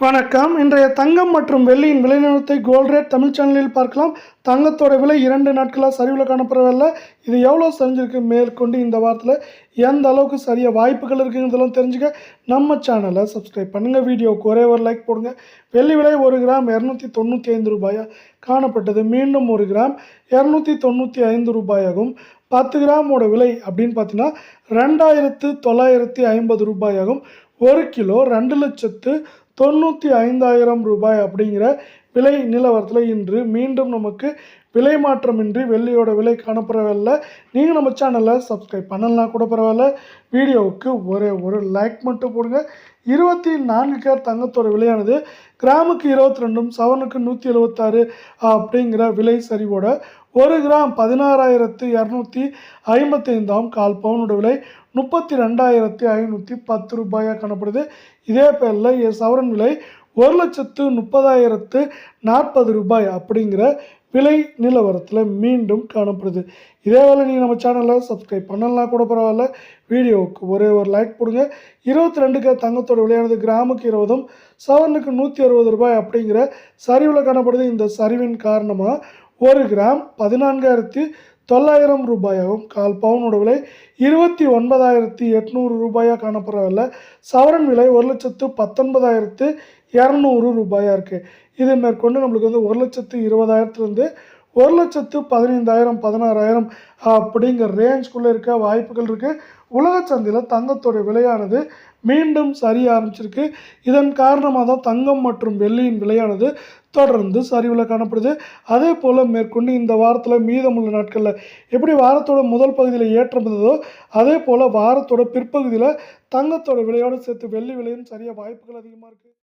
வணக்கம். இன்றைய தங்கம் மற்றும் வெள்ளியின் விலை நிலவரத்தை கோல்ட் ரேட் தமிழ் சேனலில் பார்க்கலாம். தங்கத்தோட விலை 2 நாட்களாக சரிவில் காணப்படவில்லை. இது எவ்வளோ சரிஞ்சிருக்கு, மேற்கொண்டு இந்த வாரத்தில் எந்த அளவுக்கு சரிய வாய்ப்புகள் இருக்குங்கிறதெல்லாம் தெரிஞ்சுக்க நம்ம சேனலை சப்ஸ்கிரைப் பண்ணுங்கள். வீடியோவுக்கு ஒரே ஒரு லைக் போடுங்க. வெள்ளி விலை 1 கிராம் 295 ரூபாயாக காணப்பட்டது. மீண்டும் 1 கிராம் 295 ரூபாயாகும். 10 கிராமோட விலை அப்படின்னு பார்த்தீங்கன்னா 2950 ரூபாயாகும். 1 கிலோ 2,95,000 ரூபாய் அப்படிங்கிற விலை நிலவரத்தில் இன்று மீண்டும் நமக்கு விலை மாற்றமின்றி வெள்ளியோட விலை காணப்படவில்லை. நீங்கள் நம்ம சேனலில் சப்ஸ்கிரைப் பண்ணலாம் கூட பரவாயில்ல. வீடியோவுக்கு ஒரே ஒரு லைக் மட்டும் போடுங்க. 24 கேரட் தங்கத்தோட விலையானது கிராமுக்கு 22, சவரனுக்கு 176 அப்படிங்கிற விலை சரிவோட 1 கிராம் 16,255 கால் பவுனோட விலை 32,510 ரூபாயாக காணப்படுது. இதே பேரில் சவரன் விலை 1,30,040 ரூபாய் அப்படிங்கிற விலை நிலவரத்தில் மீண்டும் காணப்படுது. இதே வேலை நீங்கள் நம்ம சேனலில் சப்ஸ்கிரைப் பண்ணலாம் கூட பரவாயில்ல. வீடியோவுக்கு ஒரே ஒரு லைக் போடுங்க. 22 கேரட் தங்கத்தோட விலையானது கிராமுக்கு 20, சவரனுக்கு 160 ரூபாய் அப்படிங்கிற சரிவில் காணப்படுது. இந்த சரிவின் காரணமாக 1 கிராம் 14,900 ரூபாயாகவும் கால் பவுனோட விலை 29,800 ரூபாயாக காணப்படவில்லை. சவரன் விலை 1,19,200 ரூபாயாக இருக்குது. இது மேற்கொண்டு நம்மளுக்கு 1,20,000 1,15,000 16,000 அப்படிங்கிற ரேஞ்சுக்குள்ளே இருக்க வாய்ப்புகள் இருக்குது. உலக சந்தையில் தங்கத்தோட விலையானது மீண்டும் சரிய ஆரம்பிச்சிருக்கு. இதன் காரணமாக தான் தங்கம் மற்றும் வெள்ளியின் விலையானது தொடர்ந்து சரிவில் காணப்படுது. அதே போல் மேற்கொண்டு இந்த வாரத்தில் மீதமுள்ள நாட்களில் எப்படி வாரத்தோட முதல் பகுதியில் ஏற்றம் இருந்ததோ அதே போல் வாரத்தோட பிற்பகுதியில் தங்கத்தோட விலையோடு சேர்த்து வெள்ளி விலையும் சரிய வாய்ப்புகள் அதிகமாக இருக்குது.